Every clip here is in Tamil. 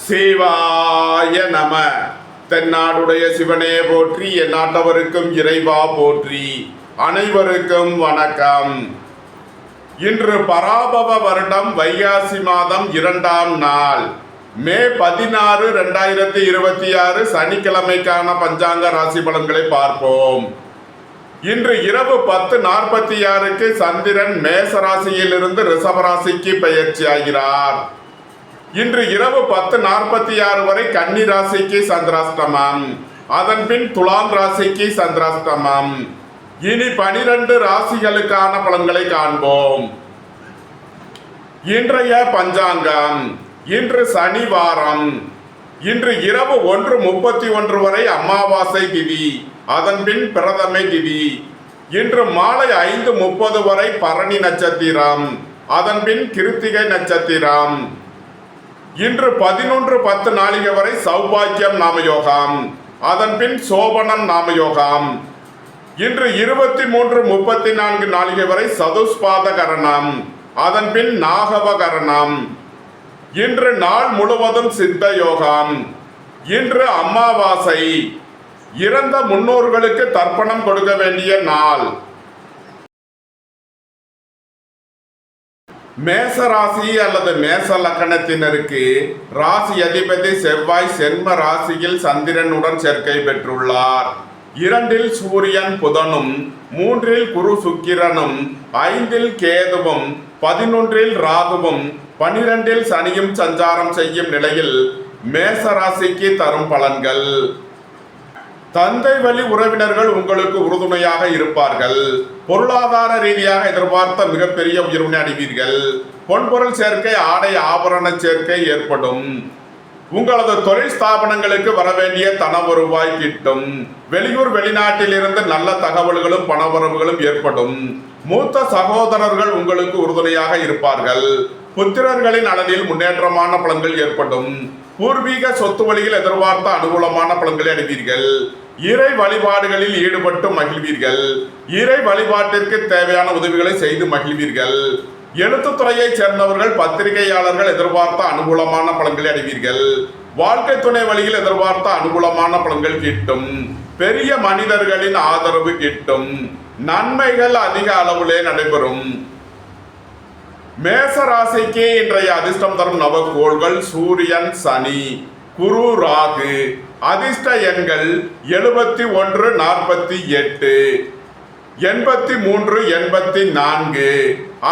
சிவாய நம. தென்னாடுடைய சிவனே போற்றி, என் நாட்டவருக்கும் இறைவா போற்றி. அனைவருக்கும் வணக்கம். இன்று பராபவ வருடம் வைகாசி மாதம் 2ஆம் நாள், மே 16, 2026 சனிக்கிழமைக்கான பஞ்சாங்க ராசி பலன்களை பார்ப்போம். இன்று இரவு 10:46 சந்திரன் மேச ராசியிலிருந்து ரிஷப ராசிக்கு பெயர்ச்சி ஆகிறார். இன்று இரவு 10:46 வரை கன்னி ராசிக்கு சந்திராஷ்டமம், அதன் பின் துலாம் ராசிக்கு சந்திராஷ்டமம். இனி 12 ராசிகளுக்கான பலன்களை காண்போம். இன்றைய பஞ்சாங்கம். இன்று சனிவாரம். இன்று இரவு 1:31 வரை அமாவாசை திதி, அதன் பின் பிரதமை திதி. இன்று மாலை 5:30 வரை பரணி நட்சத்திரம், அதன் பின் கிருத்திகை நட்சத்திரம். இன்று 11:10 நாளிகை வரை சௌபாக்கியம் நாமயோகம், அதன் பின் சோபனம் நாமயோகம். இன்று 23:34 நாளிகை வரை சதுஷ்பாத கரணம், அதன் பின் நாகவ கரணம். இன்று நாள் முழுவதும் சித்த யோகம். இன்று அமாவாசை. இறந்த முன்னோர்களுக்கு தர்ப்பணம் கொடுக்க வேண்டிய நாள். மேச ராசி அல்லது மேச லக்கணத்தினருக்கு ராசி அதிபதி செவ்வாய் சென்ம ராசியில் சந்திரனுடன் சேர்க்கை பெற்றுள்ளார். 2இல் சூரியன் புதனும், 3இல் குரு சுக்கிரனும், 5இல் கேதுவும், 11இல் ராகுவும், 12இல் சனியும் சஞ்சாரம் செய்யும் நிலையில் மேச ராசிக்கு தரும் பலன்கள். தந்தை வழி உறவினர்கள் உங்களுக்கு உறுதுணையாக இருப்பார்கள். பொருளாதார ரீதியாக எதிர்பார்த்த மிகப்பெரிய உயர்வினை அடைவீர்கள். பொன்பொருள் சேர்க்கை, ஆடை ஆபரண சேர்க்கை ஏற்படும். உங்களது தொழில் ஸ்தாபனங்களுக்கு வரவேண்டிய தன வருவாய் கிட்டும். வெளியூர் வெளிநாட்டில் இருந்து நல்ல தகவல்களும் பணவரவுகளும் ஏற்படும். மூத்த சகோதரர்கள் உங்களுக்கு உறுதுணையாக இருப்பார்கள். புத்திரர்களின் நலனில் முன்னேற்றமான பலன்கள் ஏற்படும். பூர்வீக சொத்து வழியில் எதிர்பார்த்த அனுகூலமான பலன்களை அடைவீர்கள். இறை வழிபாடுகளில் ஈடுபட்டு மகிழ்வீர்கள். இறை வழிபாட்டிற்கு தேவையான உதவிகளை செய்து மகிழ்வீர்கள். எழுத்துத்துறையை சேர்ந்தவர்கள், பத்திரிகையாளர்கள் எதிர்பார்த்த அனுகூலமான பலன்களை அடைவீர்கள். வாழ்க்கை துணை வழியில் எதிர்பார்த்த அனுகூலமான பலன்கள் கிட்டும். பெரிய மனிதர்களின் ஆதரவு கிட்டும். நன்மைகள் அதிக அளவிலே நடைபெறும். மேச ராசிக்கு இன்றைய அதிர்ஷ்டம் தரும் நவகோள்கள் சூரியன், சனி, குரு, ராகு. அதிர்ஷ்ட எண்கள் 71, 48, 83, 84.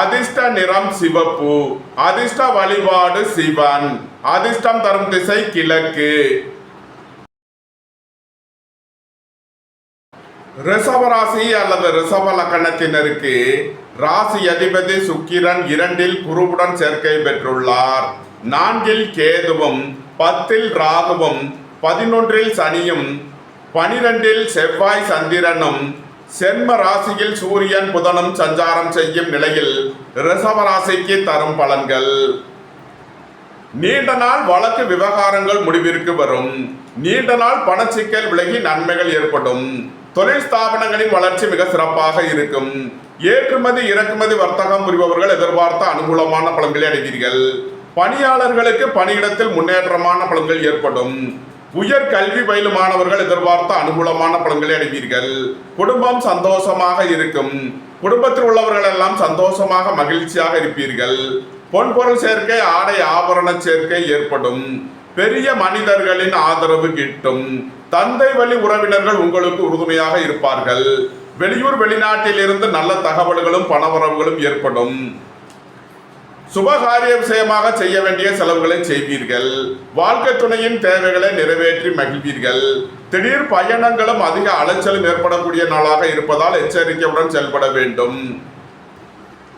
அதிர்ஷ்ட நிறம் சிவப்பு. அதிர்ஷ்ட வழிபாடு சிவன். அதிர்ஷ்டம் தரும் திசை கிழக்கு. ரிஷபராசி அல்லது ரிஷப லக்கணத்தினருக்கு ராசி அதிபதி சுக்கிரன் 2இல் குருவுடன் சேர்க்கை பெற்றுள்ளார். 4இல் கேதுவும், 10இல் ராகுவும், 11இல் சனியும், 12இல் செவ்வாய் சந்திரனும், சென்ம ராசியில் சூரியன் புதனும் சஞ்சாரம் செய்யும் நிலையில் ரிஷபராசிக்கு தரும் பலன்கள். நீண்ட நாள் வழக்கு விவகாரங்கள் முடிவிற்கு வரும். நீண்ட நாள் பணச்சிக்கல் விலகி நன்மைகள் ஏற்படும். தொழில் ஸ்தாபனங்களின் வளர்ச்சி மிக சிறப்பாக இருக்கும். ஏற்றுமதி இறக்குமதி வர்த்தகம் புரிபவர்கள் எதிர்பார்த்த அனுகூலமான பலன்களை அடைவீர்கள். பணியாளர்களுக்கு பணியிடத்தில் முன்னேற்றமான பலன்கள் ஏற்படும். உயர் கல்வி பயிலும் மாணவர்கள் எதிர்பார்த்த அனுகூலமான பலன்களை அடைவீர்கள். குடும்பம் சந்தோஷமாக இருக்கும். குடும்பத்தில் உள்ளவர்கள் எல்லாம் சந்தோஷமாக மகிழ்ச்சியாக இருப்பீர்கள். பொன்பொருள் சேர்க்கை, ஆடை ஆபரண சேர்க்கை ஏற்படும். பெரிய மனிதர்களின் ஆதரவு கிட்டும். தந்தை வழி உறவினர்கள் உங்களுக்கு உறுதுணையாக இருப்பார்கள். வெளியூர் வெளிநாட்டில் இருந்து நல்ல தகவல்களும் பணவரவுகளும் ஏற்படும். சுபகாரிய விஷயமாக செய்ய வேண்டிய செலவுகளை செய்வீர்கள். வாழ்க்கை துணையின் தேவைகளை நிறைவேற்றி மகிழ்வீர்கள். திடீர் பயணங்களும் அதிக அலைச்சலும் ஏற்படக்கூடிய நாளாக இருப்பதால் எச்சரிக்கையுடன் செயல்பட வேண்டும்.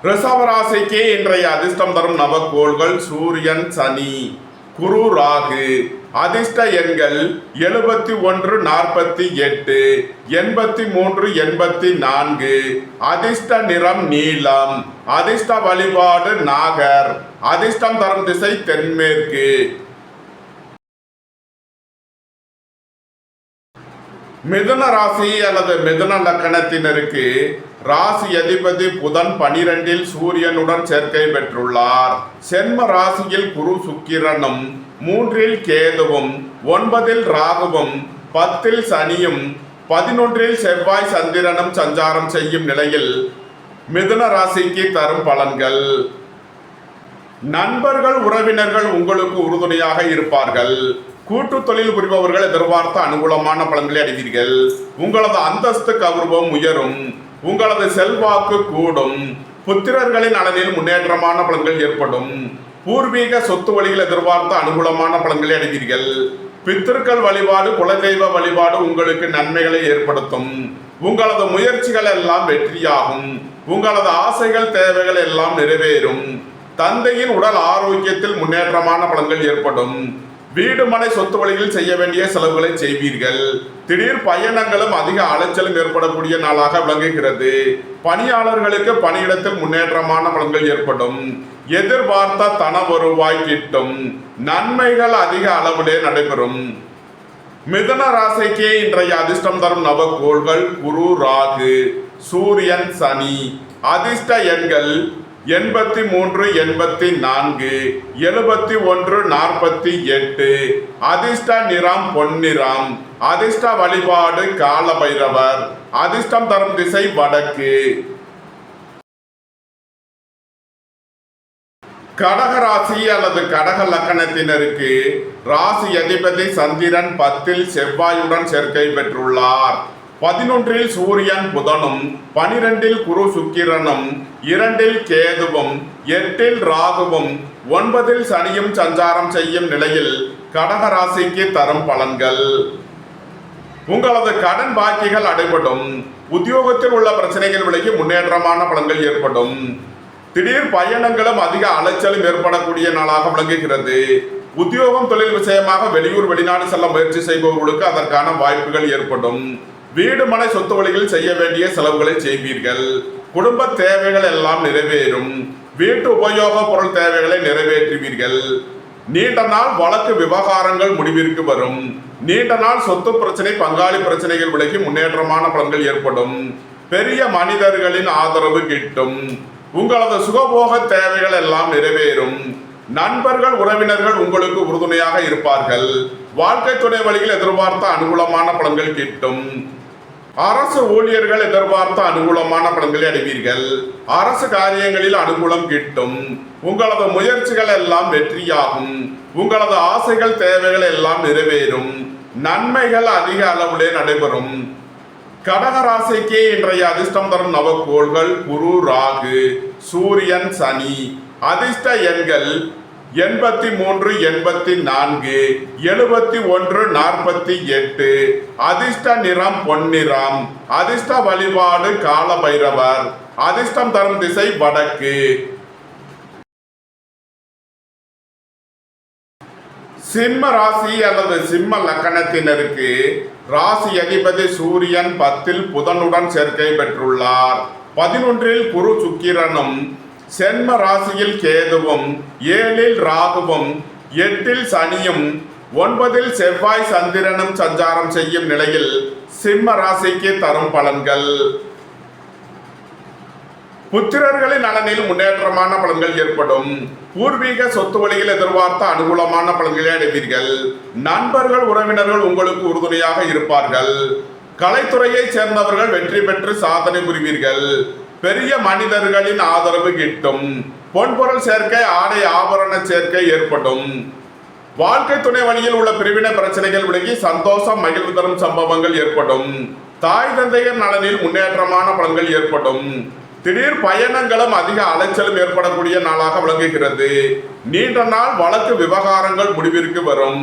ரிஷபராசிக்கு இன்றைய அதிர்ஷ்டம் தரும் நவகோள்கள் சூரியன், சனி, குரு, ராகு. அதிர்ஷ்ட எண்கள் 71, 48, 83, 84. அதிர்ஷ்ட நிறம் நீலம். அதிர்ஷ்ட வழிபாடு நாகர். அதிர்ஷ்டம் தரும் திசை தென்மேற்கு. மிதுன ராசி அல்லது மிதுன லக்கணத்தினருக்கு ராசி அதிபதி புதன் 12இல் சூரியனுடன் சேர்க்கை பெற்றுள்ளார். சென்ம ராசியில் குரு சுக்கிரனும் 3இல் கேதுவும் 9இல் ராகுவும் 10இல் சனியும் 11இல் செவ்வாய் சந்திரனும் சஞ்சாரம் செய்யும் நிலையில் மிதுன ராசிக்கு தரும் பலன்கள். நண்பர்கள் உறவினர்கள் உங்களுக்கு உறுதுணையாக இருப்பார்கள். கூட்டு தொழில் புரிபவர்கள் எதிர்பார்த்த அனுகூலமான பலன்களை அடைவீர்கள். உங்களது அந்தஸ்து கௌரவம் உயரும். உங்களது செல்வாக்கு கூடும். புத்திரர்களின் நலனில் முன்னேற்றமான பலன்கள் ஏற்படும். பூர்வீக சொத்து வழியில் எதிர்பார்த்த அனுகூலமான பலன்களை அடைவீர்கள். பித்திருக்கள் வழிபாடு குலதெய்வ வழிபாடு உங்களுக்கு நன்மைகளை ஏற்படுத்தும். உங்களது முயற்சிகள் எல்லாம் வெற்றியாகும். உங்களது ஆசைகள் தேவைகள் எல்லாம் நிறைவேறும். தந்தையின் உடல் ஆரோக்கியத்தில் முன்னேற்றமான பலன்கள் ஏற்படும். வீடு மனை சொத்து வழியில் செய்ய வேண்டிய செலவுகளை செய்வீர்கள். திடீர் பயணங்களும் அதிக அலைச்சலும் ஏற்படக்கூடிய நாளாக விளங்குகிறது. பணியாளர்களுக்கு பணியிடத்தில் முன்னேற்றமான பலன்கள் ஏற்படும். எதிர்பார்த்த தன வருவாய் கிட்டும். நன்மைகள் அதிக அளவிலே நடைபெறும். மிதுன ராசிக்கு இன்றைய அதிர்ஷ்டம் தரும் நவகோள்கள் குரு ராகு சூரியன் சனி. அதிர்ஷ்ட எண்கள் 83 84 71 48. அதிர்ஷ்ட நிறம் பொன்னிறம். அதிர்ஷ்ட வழிபாடு கால பைரவர். அதிர்ஷ்டம் தரும் திசை வடக்கு. கடகராசி அல்லது கடக லக்கணத்தினருக்கு ராசி அதிபதி சந்திரன் 10இல் செவ்வாயுடன் சேர்க்கை பெற்றுள்ளார். 11இல் சூரியன் புதனும் 12இல் குரு சுக்கிரனும் 2இல் கேதுவும் 8இல் ராகுவும் 9இல் சனியும் சஞ்சாரம் செய்யும் நிலையில் கடகராசிக்கு தரும் பலன்கள். உங்களது கடன் பாக்கிகள் அடைபடும். உத்தியோகத்தில் உள்ள பிரச்சனைகள் விலகி முன்னேற்றமான பலன்கள் ஏற்படும். திடீர் பயணங்களும் அதிக அலைச்சலும் ஏற்படக்கூடிய நாளாக விளங்குகிறது. உத்தியோகம் தொழில் விஷயமாக வெளியூர் வெளிநாடு செல்ல முயற்சி செய்பவர்களுக்கு அதற்கான வாய்ப்புகள் ஏற்படும். வீடு மனை சொத்து வழியில் செய்ய வேண்டிய செலவுகளை செய்வீர்கள். குடும்ப தேவைகள் எல்லாம் நிறைவேறும். வீட்டு உபயோக பொருள் தேவைகளை நிறைவேற்றுவீர்கள். நீண்ட நாள் வழக்கு விவகாரங்கள் முடிவிற்கு வரும். நீண்ட நாள் சொத்து பிரச்சனை பங்காளி பிரச்சனைகள் விலகி முன்னேற்றமான பலன்கள் ஏற்படும். பெரிய மனிதர்களின் ஆதரவு கிட்டும். உங்களது சுகபோக தேவைகள் எல்லாம் நிறைவேறும். நண்பர்கள் உறவினர்கள் உங்களுக்கு உறுதுணையாக இருப்பார்கள். வாழ்க்கை துணை வழியில் எதிர்பார்த்த அனுகூலமான பலன்கள் கிட்டும். அரசு ஊழியர்கள் எதிர்பார்த்த அனுகூலமான பலன்களை அடைவீர்கள். அரசு காரியங்களில் அனுகூலம் கிட்டும். உங்களது முயற்சிகள் எல்லாம் வெற்றியாகும். உங்களது ஆசைகள் தேவைகள் எல்லாம் நிறைவேறும். நன்மைகள் அதிக அளவிலே நடைபெறும். கடகராசிக்கு இன்றைய அதிர்ஷ்டம் தரும் நவகோள்கள் குரு ராகு சூரியன் சனி. அதிர்ஷ்ட எண்கள் 83 84 71 48. அதிர்ஷ்ட நிறம் பொன்னிறம். அதிர்ஷ்ட வழிபாடு கால பைரவர். அதிர்ஷ்டம் தரும் திசை வடக்கு. சிம்ம ராசி அல்லது சிம்ம லக்கணத்தினருக்கு ராசி அதிபதி சூரியன் 10இல் புதனுடன் சேர்க்கை பெற்றுள்ளார். 11இல் குரு சுக்கிரனும் சென்ம ராசியில் கேதுவும் 7இல் ராகுவும் 8இல் சனியும் 9இல் செவ்வாய் சந்திரனும் சஞ்சாரம் செய்யும் நிலையில் சிம்ம ராசிக்கு தரும் பலன்கள். புத்திரர்களின் நலனில் முன்னேற்றமான பலன்கள் ஏற்படும். பூர்வீக சொத்து வழியில் எதிர்பார்த்த அனுகூலமான பலன்களை அடைவீர்கள். நண்பர்கள் உறவினர்கள் உங்களுக்கு உறுதுணையாக இருப்பார்கள். கலைத்துறையை சேர்ந்தவர்கள் வெற்றி பெற்று சாதனை புரிவீர்கள். பெரிய மனிதர்களின் ஆதரவு கிட்டும். பொன்பொருள் சேர்க்கை ஆடை ஆபரண சேர்க்கை ஏற்படும். வாழ்க்கை துணை வழியில் உள்ள பிரிவினை பிரச்சனைகள் விலகி சந்தோஷம் மகிழ்வு தரும் சம்பவங்கள் ஏற்படும். தாய் தந்தையர் நலனில் முன்னேற்றமான பலன்கள் ஏற்படும். திடீர் பயணங்களும் அதிக அலைச்சலும் ஏற்படக்கூடிய நாளாக விளங்குகிறது. நீண்ட நாள் வழக்கு விவகாரங்கள் முடிவிற்கு வரும்.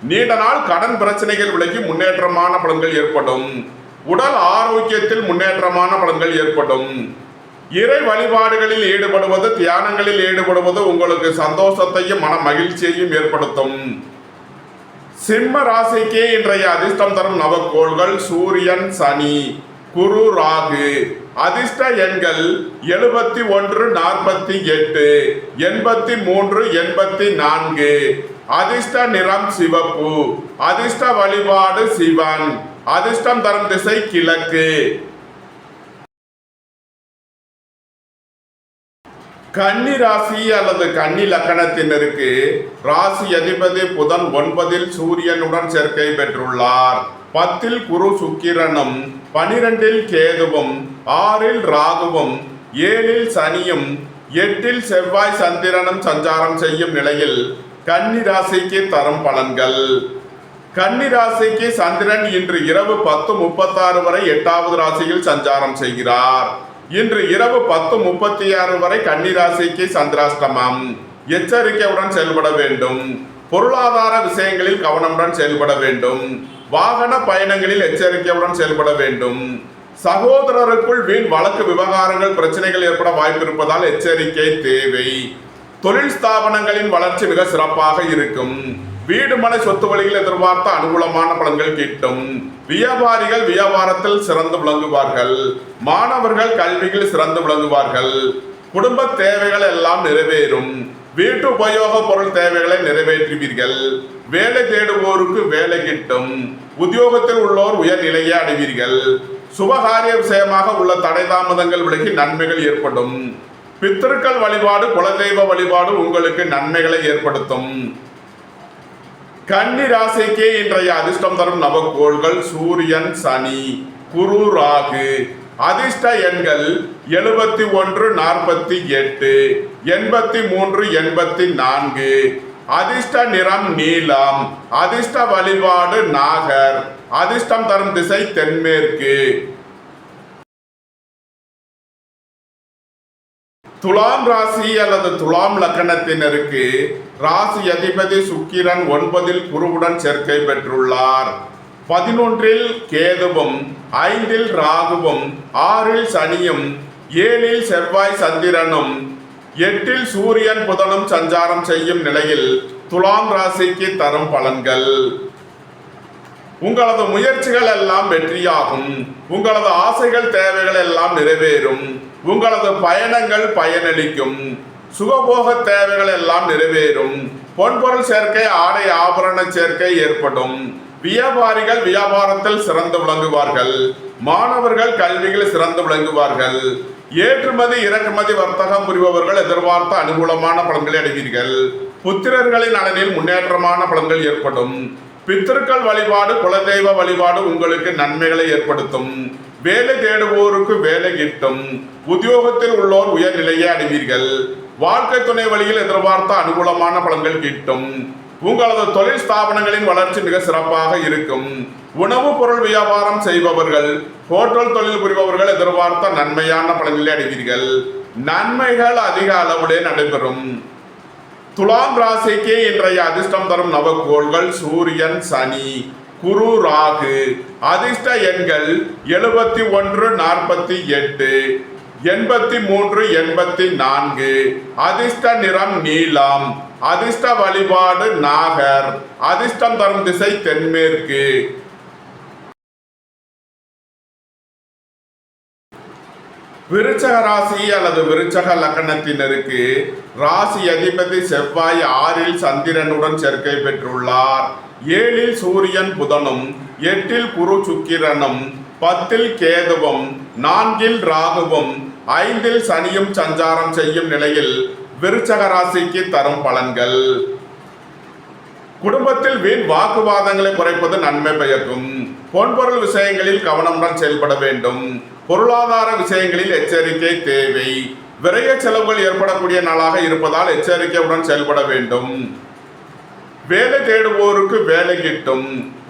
நீண்ட நாள் கடன் பிரச்சனைகள் விலகி முன்னேற்றமான பலன்கள் ஏற்படும். உடல் ஆரோக்கியத்தில் முன்னேற்றமான பலன்கள் ஏற்படும். இறை வழிபாடுகளில் ஈடுபடுவது தியானங்களில் ஈடுபடுவது உங்களுக்கு சந்தோஷத்தையும் மன மகிழ்ச்சியையும் ஏற்படுத்தும். சிம்ம ராசிக்கு இன்றைய அதிர்ஷ்டம் தரும் நவகோள்கள் சூரியன் சனி குரு ராகு. அதிர்ஷ்ட எண்கள் 71 48 83 84. அதிர்ஷ்ட நிறம் சிவப்பு. அதிர்ஷ்ட வழிபாடு சிவன். அதிர்ஷ்டம் தரும் திசை கிழக்கு. கன்னி ராசி அல்லது கன்னி லக்கணத்தினருக்கு ராசி அதிபதி புதன் 9ல் சூரியனுடன் சேர்க்கை பெற்றுள்ளார். 10ல் குரு சுக்கிரனும் 12ல் கேதுவும் 6ல் ராகுவும் 7ல் சனியும் 8ல் செவ்வாய் சந்திரனும் சஞ்சாரம் செய்யும் நிலையில் கன்னி ராசிக்கு தரும் பலன்கள். கன்னி ராசிக்கு சந்திரன் இன்று இரவு 10:36 வரை 8வது ராசியில் சஞ்சாரம் செய்கிறார். இன்று இரவு 10:36 வரை கன்னி ராசிக்கு சந்திராஷ்டமம். எச்சரிக்கையுடன் செயல்பட வேண்டும். பொருளாதார விஷயங்களில் கவனமுடன் செயல்பட வேண்டும். வாகன பயணங்களில் எச்சரிக்கையுடன் செயல்பட வேண்டும். சகோதரருக்குள் வீண் வழக்கு விவகாரங்கள் பிரச்சனைகள் ஏற்பட வாய்ப்பு இருப்பதால் எச்சரிக்கை தேவை. தொழில் ஸ்தாபனங்களின் வளர்ச்சி மிக சிறப்பாக இருக்கும். வீடு மனை சொத்து வழியில் எதிர்பார்த்த அனுகூலமான பலன்கள் கிட்டும். வியாபாரிகள் வியாபாரத்தில் சிறந்து விளங்குவார்கள். மாணவர்கள் கல்வியில் சிறந்து விளங்குவார்கள். குடும்ப தேவைகள் எல்லாம் நிறைவேறும். வீட்டு உபயோக பொருள் தேவைகளை நிறைவேற்றுவீர்கள். வேலை தேடுவோருக்கு வேலை கிட்டும். உத்தியோகத்தில் உள்ளோர் உயர்நிலையை அடைவீர்கள். சுபகாரிய விஷயமாக உள்ள தடை தாமதங்கள் விலகி நன்மைகள் ஏற்படும். பித்திருக்கள் வழிபாடு குலதெய்வ வழிபாடு உங்களுக்கு நன்மைகளை ஏற்படுத்தும். கன்னி ராசிக்கு இன்றைய அதிர்ஷ்டம் தரும் நவக்கோள்கள் சூரியன், சனி, குரு, ராகு. அதிர்ஷ்ட எண்கள் 71, 48, 83, 84. அதிர்ஷ்ட நிறம் நீலம். அதிர்ஷ்ட வழிபாடு நாகர். அதிர்ஷ்டம் தரும் திசை தென்மேற்கு. துலாம் ராசி அல்லது துலாம் லக்கணத்தினருக்கு ராசி அதிபதி சுக்கிரன் 9ல் குருவுடன் சேர்க்கை பெற்றுள்ளார். 11ல் கேதுவும் 5ல் ராகுவும் 6ல் சனியும் 7ல் செவ்வாய் சந்திரனும் 8ல் சூரியன் புதனும் சஞ்சாரம் செய்யும் நிலையில் துலாம் ராசிக்கு தரும் பலன்கள். உங்களது முயற்சிகள் எல்லாம் வெற்றியாகும். உங்களது ஆசைகள் தேவைகள் எல்லாம் நிறைவேறும். உங்களது பயணங்கள் பயனளிக்கும். சுகபோக தேவைகள் எல்லாம் நிறைவேறும். பொன்பொருள் சேர்க்கை, ஆடை ஆபரண சேர்க்கை ஏற்படும். வியாபாரிகள் வியாபாரத்தில் சிறந்து விளங்குவார்கள். மாணவர்கள் கல்வியில் சிறந்து விளங்குவார்கள். ஏற்றுமதி இறக்குமதி வர்த்தகம் புரிபவர்கள் எதிர்பார்த்த அனுகூலமான பலன்களை அடைவீர்கள். புத்திரர்களின் நலனில் முன்னேற்றமான பலன்கள் ஏற்படும். பித்திருக்கள் வழிபாடு குலதெய்வ வழிபாடு உங்களுக்கு நன்மைகளை ஏற்படுத்தும். வேலை தேடுவோருக்கு வேலை கிட்டும். உத்தியோகத்தில் உள்ளோர் உயர்நிலையை அடைவீர்கள். வாழ்க்கை துணை வழியில் எதிர்பார்த்த அனுகூலமான பலன்கள் கிட்டும். உங்களது தொழில் ஸ்தாபனங்களின் வளர்ச்சி மிக சிறப்பாக இருக்கும். உணவுப் பொருள் வியாபாரம் செய்பவர்கள், ஹோட்டல் தொழில் புரிபவர்கள் எதிர்பார்த்த நன்மையான பலன்களை அடைவீர்கள். நன்மைகள் அதிக அளவுடன் நடைபெறும். துலாம் ராசிக்கு இன்றைய அதிர்ஷ்டம் தரும் நவக்கோள்கள் சூரியன், சனி, குரு, ராகு. அதிர்ஷ்ட எண்கள் 71, 48, 83, 84. அதிர்ஷ்ட நிறம் நீலம். அதிர்ஷ்ட வழிபாடு நாகர். அதிர்ஷ்டம் தரும் திசை தென்மேற்கு. விருச்சக ராசி அல்லது விருச்சக லக்கணத்தினருக்கு ராசி அதிபதி செவ்வாய் 6ல் சந்திரனுடன் சேர்க்கை பெற்றுள்ளார். 7ல் சூரியன் புதனும் 8ல் குரு சுக்கிரனும் 10ல் கேதுவும் 4ல் ராகுவும் 5ல் சனியும் சஞ்சாரம் செய்யும் நிலையில் விருச்சக ராசிக்கு தரும் பலன்கள். குடும்பத்தில் வீண் வாக்குவாதங்களை குறைப்பது நன்மை பயக்கும். பொன்பொருள் விஷயங்களில் கவனமுடன் செயல்பட வேண்டும். பொருளாதார விஷயங்களில் எச்சரிக்கை தேவை. விரைய செலவுகள் ஏற்படக்கூடிய நாளாக இருப்பதால் எச்சரிக்கையுடன் செயல்பட வேண்டும். வேலை தேடுவோருக்கு வேலை கிட்டும்.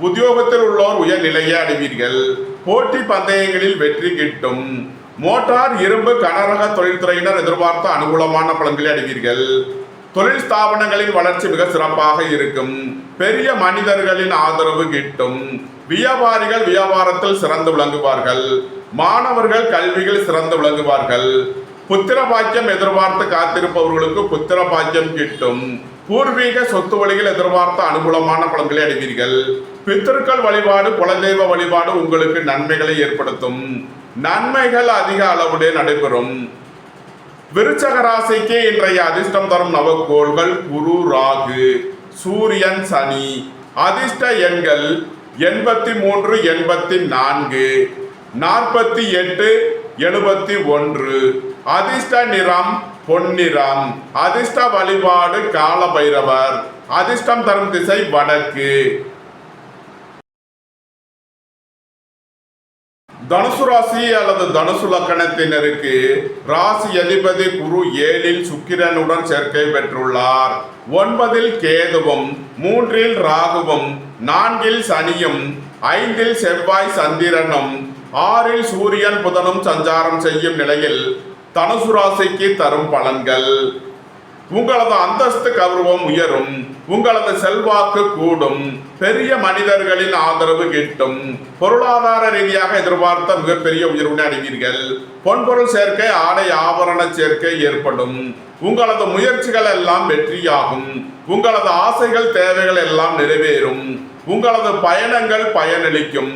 உத்தியோகத்தில் உள்ளோர் உயர்நிலையை அடைவீர்கள். போட்டி பந்தயங்களில் வெற்றி கிட்டும். மோட்டார், இரும்பு, கனரக தொழில்துறையினர் எதிர்பார்த்த அனுகூலமான பலன்களை அடைவீர்கள். தொழில் ஸ்தாபனங்களின் வளர்ச்சி மிக சிறப்பாக இருக்கும். பெரிய மனிதர்களின் ஆதரவு கிட்டும். வியாபாரிகள் வியாபாரத்தில் சிறந்து விளங்குவார்கள். மாணவர்கள் கல்வியில் சிறந்து விளங்குவார்கள். புத்திர பாக்கியம் எதிர்பார்த்து காத்திருப்பவர்களுக்கு புத்திர பாக்கியம் கிட்டும். பூர்வீக சொத்து வழியில் எதிர்பார்த்த அனுகூலமான பலன்களை அடைவீர்கள். பித்திருக்கள் வழிபாடு குலதெய்வ வழிபாடு உங்களுக்கு நன்மைகளை ஏற்படுத்தும். நன்மைகள் அதிக அளவுடன் நடைபெறும். விருச்சக ராசிக்கு இன்றைய அதிர்ஷ்டம் தரும் நவக்கோள்கள் குரு, ராகு. சூரியன் சனி. அதிர்ஷ்ட எண்கள் 83, 84, 48, 71. அதிர்ஷ்ட நிறம் பொன்னிறம். அதிர்ஷ்ட வழிபாடு கால பைரவர். அதிர்ஷ்டம் தரும் திசை வடக்கு. தனுசு ராசி அல்லது தனுசு லக்கணத்தினருக்கு ராசி அதிபதி குரு 7ல் சுக்கிரனுடன் சேர்க்கை பெற்றுள்ளார். 9ல் கேதுவும், 3ல் ராகுவும், 4ல் சனியும், 5ல் செவ்வாய் சந்திரனும், 6ல் சூரியன் புதனும் சஞ்சாரம் செய்யும் நிலையில் தனுசு ராசிக்கு தரும் பலன்கள்: உங்களது அந்தஸ்து கௌரவம் உயரும், உங்களது செல்வாக்கு கூடும், பெரிய மனிதர்களின் ஆதரவு கிட்டும், பொருளாதார ரீதியாக எதிர்பார்த்த மிகப்பெரிய உயர்வினை அடைவீர்கள், பொன்பொருள் சேர்க்கை, ஆடை ஆபரண சேர்க்கை ஏற்படும், உங்களது முயற்சிகள் எல்லாம் வெற்றியாகும், உங்களது ஆசைகள் தேவைகள் எல்லாம் நிறைவேறும், உங்களது பயணங்கள் பயனளிக்கும்.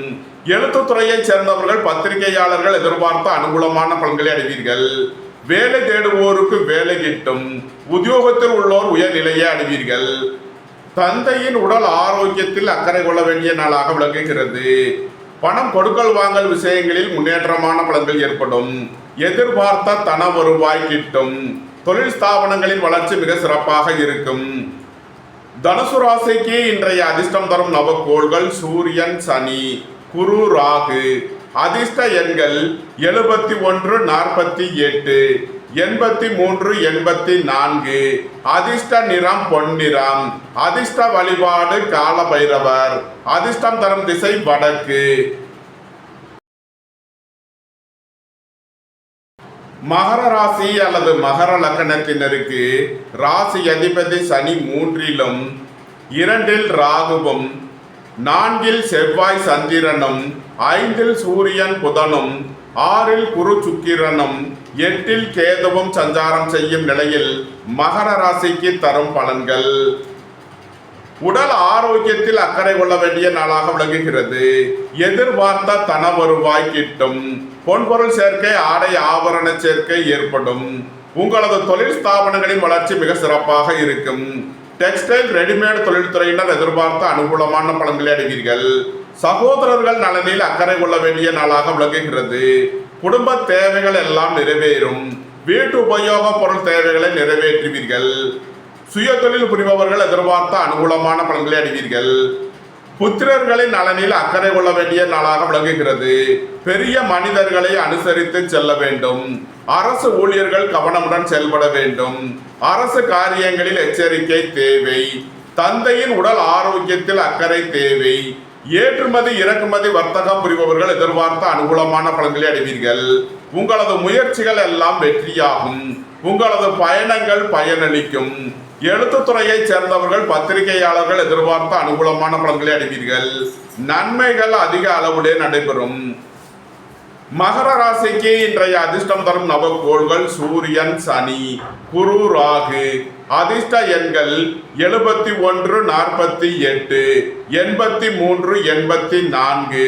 எழுத்துத்துறையை சேர்ந்தவர்கள், பத்திரிகையாளர்கள் எதிர்பார்த்த அனுகூலமான பலன்களை அடைவீர்கள். வேலை தேடுவோருக்கு வேலை கிட்டும், உத்தியோகத்தில் உள்ளோர் உயர்நிலையை அடைவீர்கள். தந்தையின் உடல் ஆரோக்கியத்தில் அக்கறை கொள்ள வேண்டிய நாளாக விளங்குகிறது. பணம் கொடுக்கல் வாங்கல் விஷயங்களில் முன்னேற்றமான பலன்கள் ஏற்படும். எதிர்பார்த்த தன வருவாய் கிட்டும். தொழில் ஸ்தாபனங்களின் வளர்ச்சி மிக சிறப்பாக இருக்கும். தனுசு ராசிக்கு இன்றைய அதிர்ஷ்டம் தரும் நவக்கோள்கள் சூரியன், சனி, குரு, ராகு. அதிர்ஷ்ட எண்கள் 71, 48, 83, 84. அதிர்ஷ்ட நிறம் பொன்னிறம். அதிர்ஷ்ட வழிபாடு கால பைரவர். அதிர்ஷ்டம் தரும் திசை வடக்கு. மகர ராசி அல்லது மகர லக்கணத்தினருக்கு ராசி அதிபதி சனி 3லும், 2ல் ராகுவும், 4ல் செவ்வாய் சந்திரனும், 5ல் சூரியன் புதனும், 6ல் குரு சுக்கிரனும், 8ல் கேதுவும் சஞ்சாரம் செய்யும் நிலையில் மகர ராசிக்கு தரும் பலன்கள்: உடல் ஆரோக்கியத்தில் அக்கறை கொள்ள வேண்டிய நாளாக விளங்குகிறது. எதிர்பார்த்த தன வருவாய் கிட்டும். பொன்பொருள் சேர்க்கை, ஆடை ஆபரண சேர்க்கை ஏற்படும். உங்களது தொழில் ஸ்தாபனங்களின் வளர்ச்சி மிக சிறப்பாக இருக்கும். டெக்ஸ்டைல், ரெடிமேட் தொழில்துறையினர் எதிர்பார்த்த அனுகூலமான பலன்களை அடைவீர்கள். சகோதரர்கள் நலனில் அக்கறை கொள்ள வேண்டிய நாளாக விளங்குகிறது. குடும்ப தேவைகள் எல்லாம் நிறைவேறும். வீட்டு உபயோக பொருள் தேவைகளை நிறைவேற்றுவீர்கள். சுய தொழில் புரிபவர்கள் எதிர்பார்த்த அனுகூலமான பலன்களை அடைவீர்கள். புத்திரர்களின் நலனில் அக்கறை கொள்ள வேண்டிய நாளாக விளங்குகிறது. பெரிய மனிதர்களை அனுசரித்து செல்ல வேண்டும். அரசு ஊழியர்கள் கவனமுடன் செயல்பட வேண்டும். அரசு காரியங்களில் எச்சரிக்கை தேவை. தந்தையின் உடல் ஆரோக்கியத்தில் அக்கறை தேவை. ஏற்றுமதி இறக்குமதி வர்த்தகம் புரிபவர்கள் எதிர்பார்த்த அனுகூலமான பலன்களை அடைவீர்கள். உங்களது முயற்சிகள் எல்லாம் வெற்றியாகும். உங்களது பயணங்கள் பயனளிக்கும். எழுத்துத்துறையை சேர்ந்தவர்கள், பத்திரிகையாளர்கள் எதிர்பார்த்த அனுகூலமான பலன்களை அடைவீர்கள். நன்மைகள் அதிக அளவுடைய நடைபெறும். மகர ராசிக்கு இன்றைய அதிர்ஷ்டம் தரும் நவக்கோள்கள் சூரியன், சனி, குரு, ராகு. அதிர்ஷ்ட எண்கள் 71, 48, 83, 84.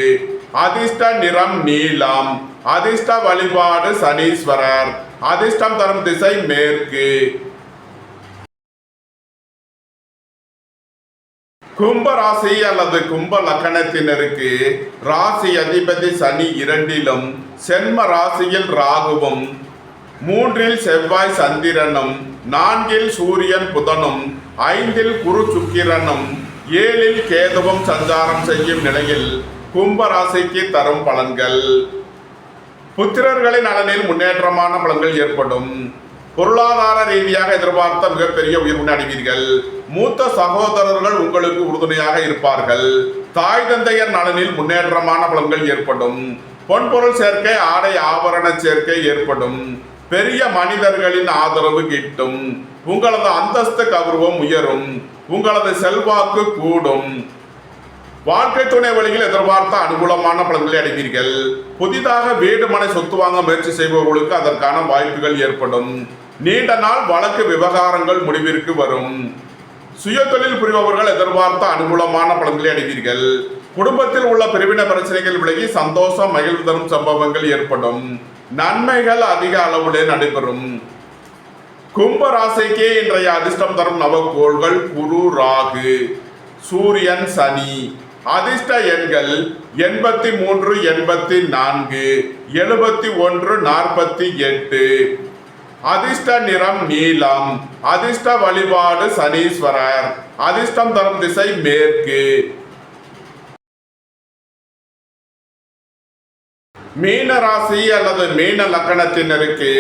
அதிர்ஷ்ட நிறம் நீலம். அதிர்ஷ்ட வழிபாடு சனீஸ்வரர். அதிர்ஷ்டம் தரும் திசை மேற்கு. கும்ப ராசி அல்லது கும்ப லக்கணத்தினருக்கு ராசி அதிபதி சனி 2லும், சென்ம ராசியில் ராகுவும், 3ல் செவ்வாய் சந்திரனும், 4ல் சூரியன் புதனும், 5ல் குரு சுக்கிரனும், 7ல் கேதுவும் சஞ்சாரம் செய்யும் நிலையில் கும்ப ராசிக்கு தரும் பலன்கள்: புத்திரர்களின் நலனில் முன்னேற்றமான பலன்கள் ஏற்படும். பொருளாதார ரீதியாக எதிர்பார்த்த மிகப்பெரிய உயர்வு அடைவீர்கள். மூத்த சகோதரர்கள் உங்களுக்கு உறுதுணையாக இருப்பார்கள். தாய் தந்தையர் நலனில் முன்னேற்றமான பலன்கள் ஏற்படும். பொன்பொருள் சேர்க்கை, ஆடை ஆபரண சேர்க்கை ஏற்படும். பெரிய மனிதர்களின் ஆதரவு கிட்டும். உங்களது அந்தஸ்து கௌரவம் உயரும். உங்களது செல்வாக்கு கூடும். வாழ்க்கை துணை வழியில் எதிர்பார்த்த அனுகூலமான பலன்களை அடைவீர்கள். புதிதாக வீடு மனை சொத்து வாங்க முயற்சி செய்பவர்களுக்கு அதற்கான வாய்ப்புகள் ஏற்படும். நீண்ட நாள் வழக்கு விவகாரங்கள் முடிவிற்கு வரும். சுய தொழில் புரிபவர்கள் எதிர்பார்த்த அனுகூலமான பலன்களை அடைவீர்கள். குடும்பத்தில் உள்ள பிரிவின பிரச்சனைகள் விலகி சந்தோஷம், மகிழ்வு தரும் சம்பவங்கள் ஏற்படும். நன்மைகள் அதிக அளவுடன் நடைபெறும். கும்ப ராசிக்கு இன்றைய அதிர்ஷ்டம் தரும் நவக்கோள்கள் குரு, ராகு, சூரியன், சனி. அதிர்ஷ்ட எண்கள் 83, 84, 71, 48. அதிர்ஷ்ட நிறம் நீலம். அதிர்ஷ்ட வழிபாடு சனீஸ்வரர். அதிர்ஷ்டம் தரும் திசை மேற்கு. மீன ராசி அல்லது மீன லக்கணத்தினருக்கு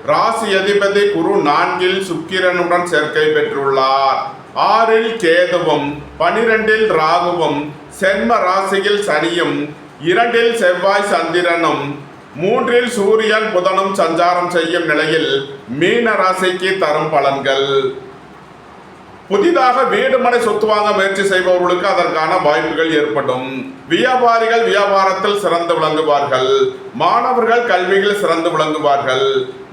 ராசி அதிபதி குரு 4 சுக்கிரனுடன் சேர்க்கை பெற்றுள்ளார். 6 கேதுவும் 12 ராகுவும் சென்ம ராசியில் சனியும் 2 செவ்வாய் சந்திரனும் 3 சூரியன் புதனும் சஞ்சாரம் செய்யும் நிலையில் மீன ராசிக்கு தரும் பலன்கள். புதிதாக வீடு மனை சொத்து வாங்க முயற்சி செய்பவர்களுக்கு அதற்கான வாய்ப்புகள் ஏற்படும். வியாபாரிகள் வியாபாரத்தில் சிறந்து விளங்குவார்கள். மாணவர்கள் கல்வியில் சிறந்து விளங்குவார்கள்.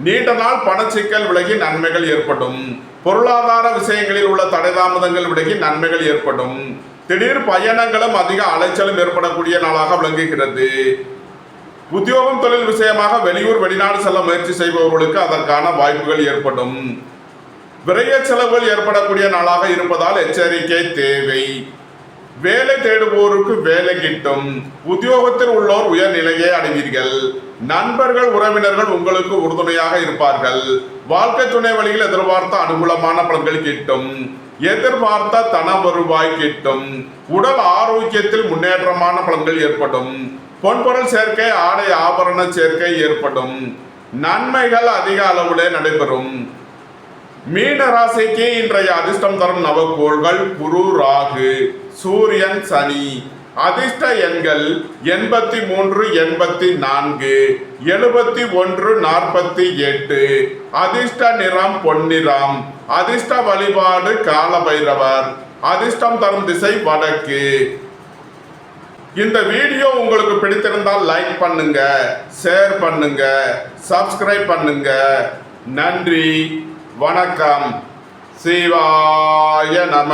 நீண்ட நாள் பணச்சிக்கல் விலகி நன்மைகள் ஏற்படும். பொருளாதார விஷயங்களில் உள்ள தடைதாமதங்கள் விலகி நன்மைகள் ஏற்படும். திடீர் பயணங்களும் அதிக அலைச்சலும் ஏற்படக்கூடிய நாளாக விளங்குகிறது. உத்தியோகம் தொழில் விஷயமாக வெளியூர் வெளிநாடு செல்ல முயற்சி செய்பவர்களுக்கு அதற்கான வாய்ப்புகள் ஏற்படும். விரைய செலவுகள் ஏற்படக்கூடிய நாளாக இருப்பதால் எச்சரிக்கை தேவை. வேலை தேடுவோருக்கு வேலை கிட்டும். உத்தியோகத்தில் உள்ளோர் உயர்நிலையை அடைவீர்கள். நண்பர்கள் உறவினர்கள் உங்களுக்கு உறுதுணையாக இருப்பார்கள். வாழ்க்கை துணை வழியில் எதிர்பார்த்த அனுகூலமான பலன்கள் கிட்டும். எதிர்பார்த்த தன வருவாய் கிட்டும். உடல் ஆரோக்கியத்தில் முன்னேற்றமான பலன்கள் ஏற்படும். பொன்பொருள் சேர்க்கை, ஆடை ஆபரண சேர்க்கை ஏற்படும். நன்மைகள் அதிக அளவிலே நடைபெறும். மீன ராசிக்கு இன்றைய அதிர்ஷ்டம் தரும் நவக்கோள்கள் குரு, ராகு, சூரியன், சனி. அதிர்ஷ்ட எண்கள் 83, 84, 71, 48. அதிர்ஷ்ட நிறம் பொன்னிறம். அதிர்ஷ்ட வழிபாடு காலபைரவர். அதிர்ஷ்டம் தரும் திசை வடக்கு. இந்த வீடியோ உங்களுக்கு பிடித்திருந்தால் லைக் பண்ணுங்க, ஷேர் பண்ணுங்க, சப்ஸ்கிரைப் பண்ணுங்க. நன்றி, வணக்கம். சிவாய நம.